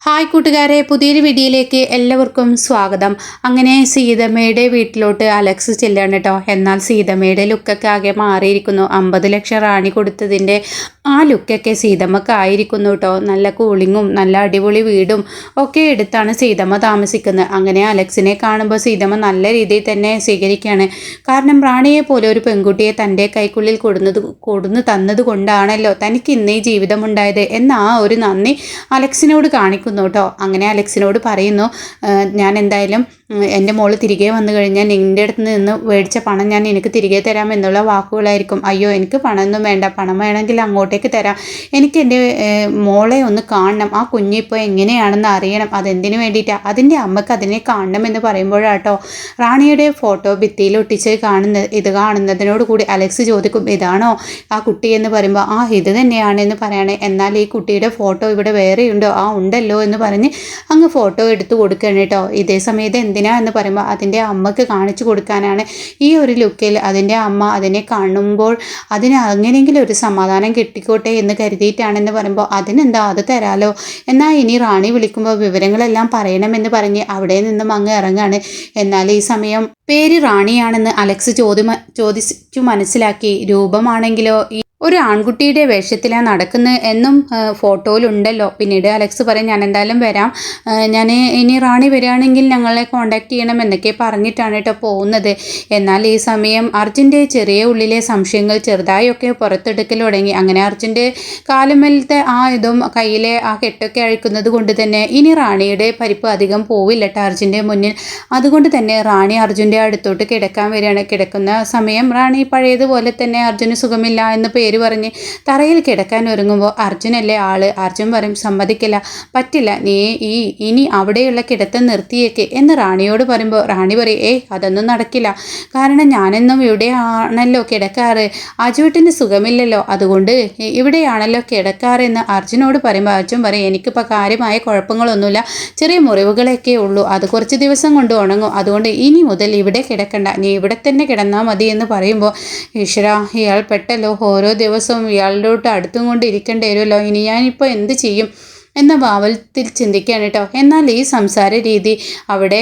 Hi കൂട്ടുകാരെ, പുതിയൊരു വീഡിയോയിലേക്ക് എല്ലാവർക്കും സ്വാഗതം. അങ്ങനെ സീതമ്മയുടെ വീട്ടിലോട്ട് അലക്സ് ചെല്ലാണ് കേട്ടോ. എന്നാൽ സീതമ്മയുടെ ലുക്കൊക്കെ ആകെ മാറിയിരിക്കുന്നു. 50 ലക്ഷം റാണി കൊടുത്തതിൻ്റെ ആ ലുക്കൊക്കെ സീതമ്മക്ക് ആയിരിക്കുന്നു കേട്ടോ. നല്ല കൂളിങ്ങും നല്ല അടിപൊളി വീടും ഒക്കെ എടുത്താണ് സീതമ്മ താമസിക്കുന്നത്. അങ്ങനെ അലക്സിനെ കാണുമ്പോൾ സീതമ്മ നല്ല രീതിയിൽ തന്നെ സ്വീകരിക്കുകയാണ്. കാരണം റാണിയെ പോലെ ഒരു പെൺകുട്ടിയെ തൻ്റെ കൈക്കുള്ളിൽ കൊടുന്നു തന്നത് കൊണ്ടാണല്ലോ തനിക്ക് ഇന്നീ ജീവിതമുണ്ടായത് എന്ന ആ ഒരു നന്ദി അലക്സിനോട് കാണിക്കുന്നു കേട്ടോ. അങ്ങനെ അലക്സിനോട് പറയുന്നു, ഞാൻ എന്തായാലും എൻ്റെ മോള് തിരികെ വന്നു കഴിഞ്ഞാൽ നിൻ്റെ അടുത്ത് നിന്ന് മേടിച്ച പണം ഞാൻ എനിക്ക് തിരികെ തരാം എന്നുള്ള വാക്കുകളായിരിക്കും. അയ്യോ, എനിക്ക് പണമൊന്നും വേണ്ട, പണം വേണമെങ്കിൽ അങ്ങോട്ടേക്ക് തരാം, എനിക്ക് എൻ്റെ മോളെ ഒന്ന് കാണണം, ആ കുഞ്ഞിപ്പോൾ എങ്ങനെയാണെന്ന് അറിയണം, അതെന്തിനു വേണ്ടിയിട്ടാണ്, അതിൻ്റെ അമ്മക്ക് അതിനെ കാണണം എന്ന് പറയുമ്പോഴാട്ടോ റാണിയുടെ ഫോട്ടോ ഭിത്തിയിൽ ഒട്ടിച്ച് കാണുന്നതിനോട് കൂടി അലക്സ് ചോദിക്കും, ഇതാണോ ആ കുട്ടി എന്ന് പറയുമ്പോൾ ഇത് തന്നെയാണെന്ന് പറയണേ. എന്നാൽ ഈ കുട്ടിയുടെ ഫോട്ടോ ഇവിടെ വേറെയുണ്ടോ? ഉണ്ടല്ലോ എന്ന് പറഞ്ഞ് അങ്ങ് ഫോട്ടോ എടുത്ത് കൊടുക്കണം കേട്ടോ. ഇതേ സമയത്ത് എന്തിനാ എന്ന് പറയുമ്പോൾ അതിൻ്റെ അമ്മക്ക് കാണിച്ചു കൊടുക്കാനാണ്. ഈ ഒരു ലുക്കിൽ അതിൻ്റെ അമ്മ അതിനെ കാണുമ്പോൾ അതിന് അങ്ങനെയെങ്കിലും ഒരു സമാധാനം കിട്ടിക്കോട്ടെ എന്ന് കരുതിയിട്ടാണെന്ന് പറയുമ്പോൾ അതിനെന്താ, അത് തരാലോ, എന്നാൽ ഇനി റാണി വിളിക്കുമ്പോൾ വിവരങ്ങളെല്ലാം പറയണമെന്ന് പറഞ്ഞ് അവിടെ നിന്നും അങ്ങ് ഇറങ്ങാണ്. എന്നാൽ ഈ സമയം പേര് റാണിയാണെന്ന് അലക്സ് ചോദിച്ചു മനസ്സിലാക്കി. രൂപമാണെങ്കിലോ ഒരു ആൺകുട്ടിയുടെ വേഷത്തിലാണ് നടക്കുന്നത് എന്നും ഫോട്ടോയിലുണ്ടല്ലോ. പിന്നീട് അലക്സ് പറയും, ഞാൻ എന്തായാലും വരാം, ഞാൻ ഇനി റാണി വരികയാണെങ്കിൽ ഞങ്ങളെ കോണ്ടാക്ട് ചെയ്യണം എന്നൊക്കെ പറഞ്ഞിട്ടാണ് കേട്ടോ പോകുന്നത്. എന്നാൽ ഈ സമയം അർജുൻ്റെ ചെറിയ ഉള്ളിലെ സംശയങ്ങൾ ചെറുതായൊക്കെ പുറത്തെടുക്കൽ തുടങ്ങി. അങ്ങനെ അർജുൻ്റെ കാലുമേലത്തെ ഇതും കയ്യിലെ കെട്ടൊക്കെ അഴിക്കുന്നത് കൊണ്ട് തന്നെ ഇനി റാണിയുടെ പരിപ്പ് അധികം പോവില്ല കേട്ടോ അർജുൻ്റെ മുന്നിൽ. അതുകൊണ്ട് തന്നെ റാണി അർജുൻ്റെ അടുത്തോട്ട് കിടക്കാൻ വരികയാണ്. കിടക്കുന്ന സമയം റാണി പഴയതുപോലെ തന്നെ അർജുന് സുഖമില്ല എന്ന് പേര് പറഞ്ഞ് തറയിൽ കിടക്കാൻ ഒരുങ്ങുമ്പോൾ അർജുനല്ലേ ആള്. അർജുൻ പറയും, സമ്മതിക്കില്ല, പറ്റില്ല, നീ ഇനി അവിടെയുള്ള കിടത്തം നിർത്തിയേക്ക് എന്ന് റാണിയോട് പറയുമ്പോൾ റാണി പറയും, അതൊന്നും നടക്കില്ല, കാരണം ഞാനെന്നും ഇവിടെയാണല്ലോ കിടക്കാറ്, അജുവേട്ടന് സുഖമില്ലല്ലോ, അതുകൊണ്ട് ഇവിടെയാണല്ലോ കിടക്കാറ് എന്ന് അർജുനോട് പറയുമ്പോൾ അർജുൻ പറയും, എനിക്കിപ്പോൾ കാര്യമായ കുഴപ്പങ്ങളൊന്നുമില്ല, ചെറിയ മുറിവുകളൊക്കെ ഉള്ളൂ, അത് കുറച്ച് ദിവസം കൊണ്ട് ഉണങ്ങും, അതുകൊണ്ട് ഇനി മുതൽ ഇവിടെ കിടക്കണ്ട, നീ ഇവിടെ തന്നെ കിടന്നാൽ മതി എന്ന് പറയുമ്പോൾ ഈശ്വരാ, ഇയാൾ പെട്ടല്ലോ, ഓരോ ദിവസവും ഇയാളുടെ അടുത്തും കൊണ്ട് ഇരിക്കേണ്ടി വരുമല്ലോ, ഇനി ഞാനിപ്പോൾ എന്ത് ചെയ്യും എന്ന ഭാവത്തിൽ ചിന്തിക്കുകയാണ് കേട്ടോ. എന്നാൽ ഈ സംസാര രീതി അവിടെ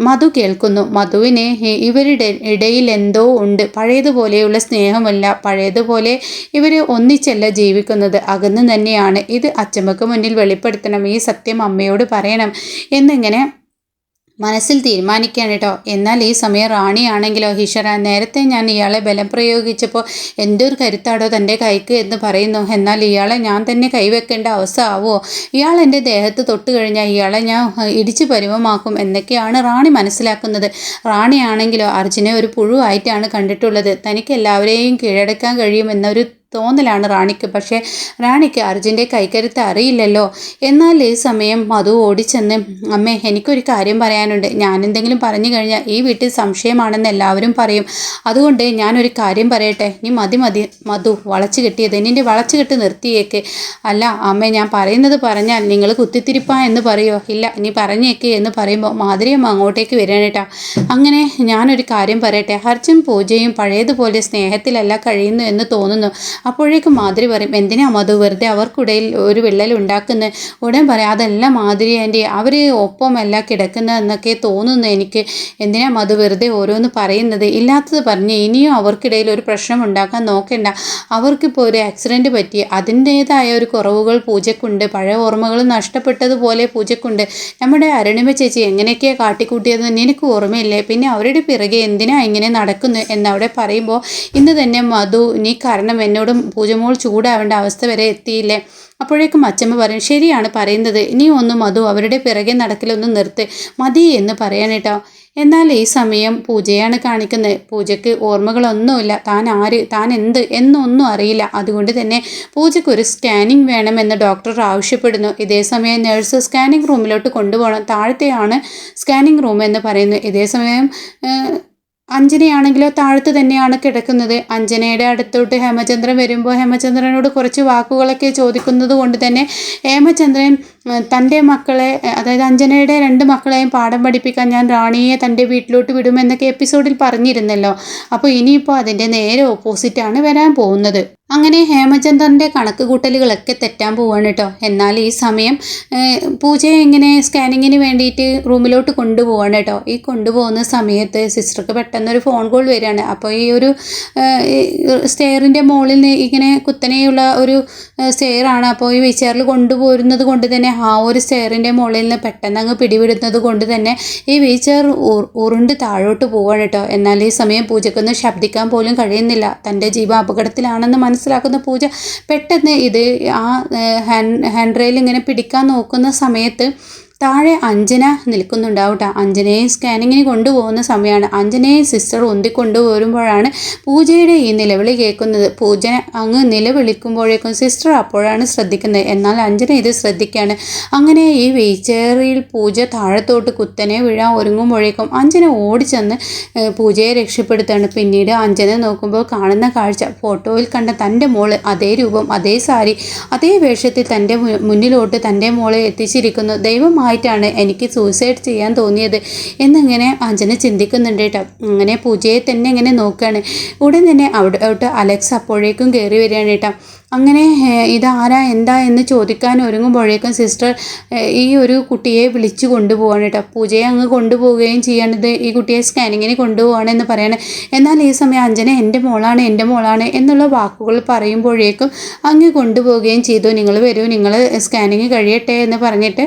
മധു കേൾക്കുന്നു. മധുവിന് ഇവരുടെ ഇടയിൽ എന്തോ ഉണ്ട്, പഴയതുപോലെയുള്ള സ്നേഹമല്ല, പഴയതുപോലെ ഇവർ ഒന്നിച്ചല്ല ജീവിക്കുന്നത്, അകന്നു തന്നെയാണ്. ഇത് അച്ചമ്മക്ക് മുന്നിൽ വെളിപ്പെടുത്തണം, ഈ സത്യം അമ്മയോട് പറയണം എന്നിങ്ങനെ മനസ്സിൽ തീരുമാനിക്കുകയാണ് കേട്ടോ. എന്നാൽ ഈ സമയം റാണിയാണെങ്കിലോ, ഈശ്വര, നേരത്തെ ഞാൻ ഇയാളെ ബലം പ്രയോഗിച്ചപ്പോൾ എന്തൊരു കരുത്താടോ തൻ്റെ കൈക്ക് എന്ന് പറയുന്നു, എന്നാൽ ഇയാളെ ഞാൻ തന്നെ കൈവെക്കേണ്ട അവസ്ഥ ആവുമോ, ഇയാൾ എൻ്റെ ദേഹത്ത് തൊട്ട് കഴിഞ്ഞാൽ ഇയാളെ ഞാൻ ഇടിച്ചു പരുവമാക്കും എന്നൊക്കെയാണ് റാണി മനസ്സിലാക്കുന്നത്. റാണിയാണെങ്കിലോ അർജുനെ ഒരു പുഴുവായിട്ടാണ് കണ്ടിട്ടുള്ളത്, തനിക്ക് എല്ലാവരെയും കീഴടക്കാൻ കഴിയുമെന്നൊരു തോന്നലാണ് റാണിക്ക്. പക്ഷേ റാണിക്ക് അർജുൻ്റെ കൈക്കരുത്ത് അറിയില്ലല്ലോ. എന്നാൽ ഈ സമയം മധു ഓടിച്ചെന്ന്, അമ്മേ, എനിക്കൊരു കാര്യം പറയാനുണ്ട്, ഞാൻ എന്തെങ്കിലും പറഞ്ഞു കഴിഞ്ഞാൽ ഈ വീട്ടിൽ സംശയമാണെന്ന് എല്ലാവരും പറയും, അതുകൊണ്ട് ഞാനൊരു കാര്യം പറയട്ടെ, നീ മതി മധു വളച്ചു കെട്ടിയത്, നിൻ്റെ വളച്ചു കെട്ട് നിർത്തിയേക്ക്. അല്ല അമ്മേ, ഞാൻ പറയുന്നത് പറഞ്ഞാൽ നിങ്ങൾ കുത്തിത്തിരിപ്പാ എന്ന് പറയുമോ? ഇല്ല, നീ പറഞ്ഞേക്ക് എന്ന് പറയുമ്പോൾ മാധുരിയമ്മ അങ്ങോട്ടേക്ക് വരാനേട്ടാ. അങ്ങനെ ഞാനൊരു കാര്യം പറയട്ടെ, അർജുൻ പൂജയും പഴയതുപോലെ സ്നേഹത്തിലല്ല കഴിയുന്നു എന്ന് തോന്നുന്നു. അപ്പോഴേക്കും മാധുരി പറയും, എന്തിനാ മധു വെറുതെ അവർക്കിടയിൽ ഒരു വിള്ളൽ ഉണ്ടാക്കുന്നത്? ഉടൻ പറയാം, അതല്ല മാധുരി ആൻറ്റി, അവർ ഒപ്പമല്ല കിടക്കുന്നതെന്നൊക്കെ തോന്നുന്നു എനിക്ക്, എന്തിനാ മധു വെറുതെ ഓരോന്ന് പറയുന്നത്? ഇല്ലാത്തത് പറഞ്ഞ് ഇനിയും അവർക്കിടയിൽ ഒരു പ്രശ്നം ഉണ്ടാക്കാൻ നോക്കണ്ട, അവർക്കിപ്പോൾ ഒരു ആക്സിഡൻറ്റ് പറ്റി, അതിൻ്റേതായ ഒരു കുറവുകൾ പൂജക്കുണ്ട്, പഴയ ഓർമ്മകൾ നഷ്ടപ്പെട്ടതുപോലെ പൂജക്കുണ്ട്, നമ്മുടെ അരുണിമ ചേച്ചി എങ്ങനെയൊക്കെയാണ് കാട്ടിക്കൂട്ടിയതെന്ന് നിനക്ക് ഓർമ്മയില്ലേ, പിന്നെ അവരുടെ പിറകെ എന്തിനാ ഇങ്ങനെ നടക്കുന്നു എന്നവിടെ പറയുമ്പോൾ ഇന്ന് തന്നെ മധു, നീ കാരണം എന്നോട് പൂജമോൾ ചൂടാവേണ്ട അവസ്ഥ വരെ എത്തിയില്ലേ. അപ്പോഴേക്കും അച്ചമ്മ പറയും, ശരിയാണ് പറയുന്നത്, ഇനി ഒന്നും മധു അവരുടെ പിറകെ നടക്കലൊന്നും നിർത്ത്, മതി എന്ന് പറയാനേട്ടോ. എന്നാൽ ഈ സമയം പൂജയാണ് കാണിക്കുന്നത്. പൂജയ്ക്ക് ഓർമ്മകളൊന്നുമില്ല, താൻ എന്ത് എന്നൊന്നും അറിയില്ല, അതുകൊണ്ട് തന്നെ പൂജയ്ക്ക് ഒരു സ്കാനിങ് വേണമെന്ന് ഡോക്ടർ ആവശ്യപ്പെടുന്നു. ഇതേ സമയം നഴ്സ് സ്കാനിങ് റൂമിലോട്ട് കൊണ്ടുപോകണം, താഴത്തെയാണ് സ്കാനിങ് റൂം എന്ന് പറയുന്നു. ഇതേ സമയം അഞ്ജനയാണെങ്കിലോ താഴത്ത് തന്നെയാണ് കിടക്കുന്നത്. അഞ്ജനയുടെ അടുത്തോട്ട് ഹേമചന്ദ്രൻ വരുമ്പോൾ ഹേമചന്ദ്രനോട് കുറച്ച് വാക്കുകളൊക്കെ ചോദിക്കുന്നത് കൊണ്ട് തന്നെ ഹേമചന്ദ്രൻ തൻ്റെ മക്കളെ, അതായത് അഞ്ജനയുടെ 2 മക്കളെയും പാഠം പഠിപ്പിക്കാൻ ഞാൻ റാണിയെ തൻ്റെ വീട്ടിലോട്ട് വിടുമെന്നൊക്കെ എപ്പിസോഡിൽ പറഞ്ഞിരുന്നല്ലോ. അപ്പോൾ ഇനിയിപ്പോൾ അതിൻ്റെ നേരെ ഓപ്പോസിറ്റാണ് വരാൻ പോകുന്നത്. അങ്ങനെ ഹേമചന്ദ്രൻ്റെ കണക്ക് കൂട്ടലുകളൊക്കെ തെറ്റാൻ പോവാണ് കേട്ടോ. എന്നാൽ ഈ സമയം പൂജയെ ഇങ്ങനെ സ്കാനിങ്ങിന് വേണ്ടിയിട്ട് റൂമിലോട്ട് കൊണ്ടുപോവാണ് കേട്ടോ. ഈ കൊണ്ടുപോകുന്ന സമയത്ത് സിസ്റ്റർക്ക് പെട്ടെന്നൊരു ഫോൺ കോൾ വരികയാണ്. അപ്പോൾ ഈ ഒരു സ്റ്റെയറിൻ്റെ മുകളിൽ ഇങ്ങനെ കുത്തനെയുള്ള ഒരു സ്റ്റെയറാണ്. അപ്പോൾ ഈ വീൽചെയറിൽ കൊണ്ടുപോരുന്നത് കൊണ്ട് തന്നെ ആ ഒരു സ്റ്റെയറിൻ്റെ മുകളിൽ നിന്ന് പെട്ടെന്ന് അങ്ങ് പിടിവിടുന്നത് കൊണ്ട് തന്നെ ഈ വീൽചെയർ ഉരുണ്ട് താഴോട്ട് പോവാണ് കേട്ടോ. എന്നാൽ ഈ സമയം പൂജക്കൊന്നും ശബ്ദിക്കാൻ പോലും കഴിയുന്നില്ല. തൻ്റെ ജീവ അപകടത്തിലാണെന്ന് മനസ്സിലാക്കുന്ന പൂജ പെട്ടെന്ന് ഇത് ആ ഹാൻഡ് റെയിൽ ഇങ്ങനെ പിടിക്കാൻ നോക്കുന്ന സമയത്ത് താഴെ അഞ്ജന നിൽക്കുന്നുണ്ടാവും കേട്ടോ. അഞ്ജനയെ സ്കാനിങ്ങിന് കൊണ്ടുപോകുന്ന സമയമാണ്. അഞ്ജനയെ സിസ്റ്റർ ഉന്തിക്കൊണ്ടുപോരുമ്പോഴാണ് പൂജയുടെ ഈ നിലവിളി കേൾക്കുന്നത്. പൂജ അങ്ങ് നിലവിളിക്കുമ്പോഴേക്കും സിസ്റ്റർ അപ്പോഴാണ് ശ്രദ്ധിക്കുന്നത്. എന്നാൽ അഞ്ജന ഇത് ശ്രദ്ധിക്കുകയാണ്. അങ്ങനെ ഈ വീൽചെയറിൽ പൂജ താഴത്തോട്ട് കുത്തനെ വീഴാൻ ഒരുങ്ങുമ്പോഴേക്കും അഞ്ജന ഓടിച്ചെന്ന് പൂജയെ രക്ഷപ്പെടുത്താണ്. പിന്നീട് അഞ്ജന നോക്കുമ്പോൾ കാണുന്ന കാഴ്ച ഫോട്ടോയിൽ കണ്ട തൻ്റെ മോള് അതേ രൂപം, അതേ സാരി, അതേ വേഷത്തിൽ തൻ്റെ മുന്നിലോട്ട് തൻ്റെ മോളെ എത്തിച്ചിരിക്കുന്നു. ദൈവമായി ാണ് എനിക്ക് സൂസൈഡ് ചെയ്യാൻ തോന്നിയത് എന്നിങ്ങനെ അഞ്ജന ചിന്തിക്കുന്നുണ്ട് കേട്ടോ. അങ്ങനെ പൂജയെ തന്നെ ഇങ്ങനെ നോക്കുകയാണ്. ഉടൻ തന്നെ അവിടോട്ട് അലക്സ് അപ്പോഴേക്കും കയറി വരികയാണ് കേട്ടോ. അങ്ങനെ ഇതാരാ എന്താ എന്ന് ചോദിക്കാൻ ഒരുങ്ങുമ്പോഴേക്കും സിസ്റ്റർ ഈ ഒരു കുട്ടിയെ വിളിച്ചു കൊണ്ടുപോവാണ് കേട്ടോ. പൂജയെ അങ്ങ് കൊണ്ടുപോവുകയും ചെയ്യേണ്ടത് ഈ കുട്ടിയെ സ്കാനിങ്ങിന് കൊണ്ടുപോവാണെന്ന് പറയാണ്. എന്നാൽ ഈ സമയം അഞ്ജന എൻ്റെ മോളാണ് എന്നുള്ള വാക്കുകൾ പറയുമ്പോഴേക്കും അങ്ങ് കൊണ്ടുപോവുകയും ചെയ്തു. നിങ്ങൾ വരൂ, നിങ്ങൾ സ്കാനിങ് കഴിയട്ടെ എന്ന് പറഞ്ഞിട്ട്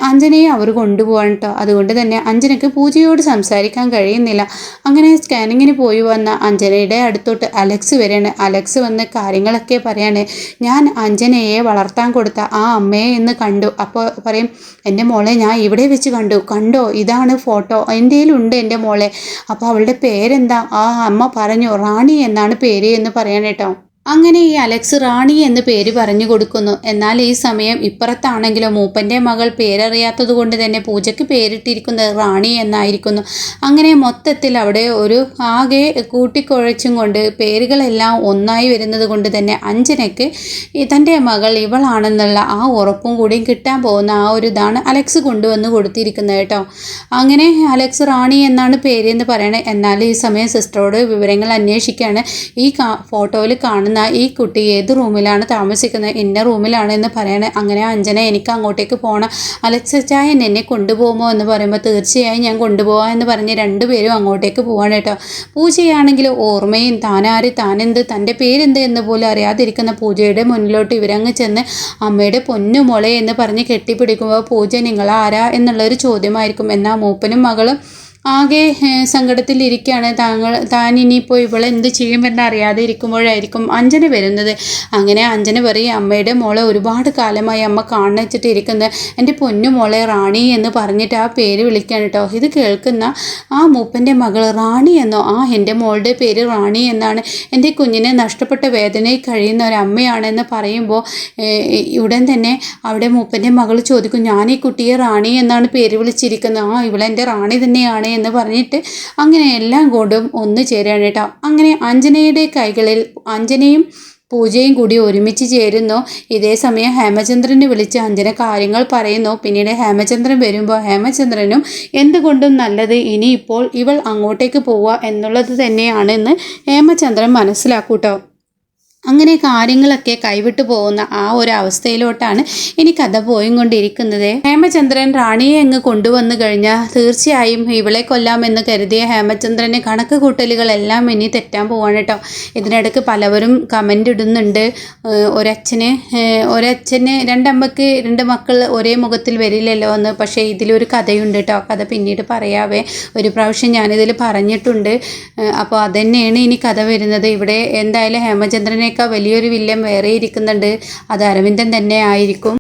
അഞ്ജനയെ അവർ കൊണ്ടുപോകാൻ കേട്ടോ. അതുകൊണ്ട് തന്നെ അഞ്ജനയ്ക്ക് പൂജയോട് സംസാരിക്കാൻ കഴിയുന്നില്ല. അങ്ങനെ സ്കാനിങ്ങിന് പോയി വന്ന അഞ്ജനയുടെ അടുത്തോട്ട് അലക്സ് വരികയാണ്. അലക്സ് വന്ന് കാര്യങ്ങളൊക്കെ പറയാണ്. ഞാൻ അഞ്ജനയെ വളർത്താൻ കൊടുത്ത ആ അമ്മയെ ഇന്ന് കണ്ടു. അപ്പോൾ പറയും, എൻ്റെ മോളെ ഞാൻ ഇവിടെ വെച്ച് കണ്ടോ, ഇതാണ് ഫോട്ടോ, എൻ്റെ കയ്യിലുണ്ട് എൻ്റെ മോളെ. അപ്പോൾ അവളുടെ പേരെന്താ? ആ അമ്മ പറഞ്ഞു റാണി എന്നാണ് പേര് എന്ന് പറയാൻ കേട്ടോ. അങ്ങനെ ഈ അലക്സ് റാണി എന്ന് പേര് പറഞ്ഞു കൊടുക്കുന്നു. എന്നാൽ ഈ സമയം ഇപ്പുറത്താണെങ്കിലോ മൂപ്പൻ്റെ മകൾ പേരറിയാത്തത് കൊണ്ട് തന്നെ പൂജയ്ക്ക് പേരിട്ടിരിക്കുന്നത് റാണി എന്നായിരിക്കുന്നു. അങ്ങനെ മൊത്തത്തിൽ അവിടെ ഒരു ആകെ കൂട്ടിക്കുഴച്ചും കൊണ്ട് പേരുകളെല്ലാം ഒന്നായി വരുന്നത് കൊണ്ട് തന്നെ അഞ്ജനയ്ക്ക് തൻ്റെ മകൾ ഇവളാണെന്നുള്ള ആ ഉറപ്പും കൂടിയും കിട്ടാൻ പോകുന്ന ആ ഒരു ഇതാണ് അലക്സ് കൊണ്ടുവന്ന് കൊടുത്തിരിക്കുന്നത് കേട്ടോ. അങ്ങനെ അലക്സ് റാണി എന്നാണ് പേര് എന്ന് പറയണേ. എന്നാൽ ഈ സമയം സിസ്റ്ററോട് വിവരങ്ങൾ അന്വേഷിക്കുകയാണ്. ഈ ഫോട്ടോയിൽ കാണുന്ന ഈ കുട്ടി ഏത് റൂമിലാണ് താമസിക്കുന്നത്? ഇന്ന റൂമിലാണ് എന്ന് പറയണേ. അങ്ങനെ അഞ്ജന എനിക്ക് അങ്ങോട്ടേക്ക് പോകണം, അലക്സ് ചായൻ എന്നെ കൊണ്ടുപോകുമോ എന്ന് പറയുമ്പോൾ തീർച്ചയായും ഞാൻ കൊണ്ടുപോകാം എന്ന് പറഞ്ഞ് 2 പേരും അങ്ങോട്ടേക്ക് പോവാണ് കേട്ടോ. പൂജയാണെങ്കിൽ ഓർമ്മയും താനാര് താനെന്ത് തൻ്റെ പേരെന്ത് എന്ന് പോലും അറിയാതിരിക്കുന്ന പൂജയുടെ മുന്നിലോട്ട് ഇവരങ്ങ് ചെന്ന് അമ്മയുടെ പൊന്നു മോളെ എന്ന് പറഞ്ഞ് കെട്ടിപ്പിടിക്കുമ്പോൾ പൂജ നിങ്ങളാരാ എന്നുള്ളൊരു ചോദ്യമായിരിക്കും. എന്നാൽ മൂപ്പനും മകളും ആകെ സങ്കടത്തിലിരിക്കുകയാണ്. താൻ ഇനിയിപ്പോൾ ഇവളെന്ത് ചെയ്യുമെന്ന് അറിയാതെ ഇരിക്കുമ്പോഴായിരിക്കും അഞ്ജന വരുന്നത്. അങ്ങനെ അഞ്ജന പറയും, അമ്മയുടെ മോളെ ഒരുപാട് കാലമായി അമ്മ കാണിച്ചിട്ട് ഇരിക്കുന്നത്, എൻ്റെ പൊന്നു മോളെ റാണി എന്ന് പറഞ്ഞിട്ട് ആ പേര് വിളിക്കുകയാണ് കേട്ടോ. ഇത് കേൾക്കുന്ന ആ മൂപ്പൻ്റെ മകൾ റാണി എന്നോ? എൻ്റെ മോളുടെ പേര് റാണി എന്നാണ്. എൻ്റെ കുഞ്ഞിനെ നഷ്ടപ്പെട്ട വേദനയിൽ കഴിയുന്ന ഒരമ്മയാണെന്ന് പറയുമ്പോൾ ഉടൻ തന്നെ അവിടെ മൂപ്പൻ്റെ മകൾ ചോദിക്കും, ഞാൻ ഈ കുട്ടിയെ റാണി എന്നാണ് പേര് വിളിച്ചിരിക്കുന്നത്, ഇവളെൻ്റെ റാണി തന്നെയാണ് എന്ന് പറഞ്ഞിട്ട് അങ്ങനെ എല്ലാം കൊണ്ടും ഒന്ന് ചേരുകയാണ് കേട്ടോ. അങ്ങനെ അഞ്ജനയുടെ കൈകളിൽ അഞ്ജനയും പൂജയും കൂടി ഒരുമിച്ച് ചേരുന്നു. ഇതേ സമയം ഹേമചന്ദ്രനെ വിളിച്ച് അഞ്ജന കാര്യങ്ങൾ പറയുന്നു. പിന്നീട് ഹേമചന്ദ്രൻ വരുമ്പോൾ ഹേമചന്ദ്രനും എന്തുകൊണ്ടും നല്ലത് ഇനിയിപ്പോൾ ഇവൾ അങ്ങോട്ടേക്ക് പോവുക എന്നുള്ളത് തന്നെയാണെന്ന് ഹേമചന്ദ്രൻ മനസ്സിലാക്കൂട്ടോ. അങ്ങനെ കാര്യങ്ങളൊക്കെ കൈവിട്ടു പോകുന്ന ആ ഒരു അവസ്ഥയിലോട്ടാണ് ഇനി കഥ പോയിക്കൊണ്ടിരിക്കുന്നത്. ഹേമചന്ദ്രൻ റാണിയെ അങ്ങ് കൊണ്ടുവന്നു കഴിഞ്ഞാൽ തീർച്ചയായും ഇവളെ കൊല്ലാമെന്ന് കരുതിയ ഹേമചന്ദ്രന് കണക്ക് കൂട്ടലുകളെല്ലാം ഇനി തെറ്റാൻ പോവാണ് കേട്ടോ. ഇതിനിടയ്ക്ക് പലവരും കമൻ്റ് ഇടുന്നുണ്ട്, ഒരച്ഛന് 2 മക്കൾ ഒരേ മുഖത്തിൽ വരില്ലല്ലോ എന്ന്. പക്ഷേ ഇതിലൊരു കഥയുണ്ട് കേട്ടോ. കഥ പിന്നീട് പറയാവേ. ഒരു പ്രാവശ്യം ഞാനിതിൽ പറഞ്ഞിട്ടുണ്ട്. അപ്പോൾ അതുതന്നെയാണ് ഇനി കഥ വരുന്നത്. ഇവിടെ എന്തായാലും ഹേമചന്ദ്രനെ വലിയൊരു വില്ലൻ വേറെ ഇരിക്കുന്നുണ്ട്. അത് അരവിന്ദൻ തന്നെ ആയിരിക്കും.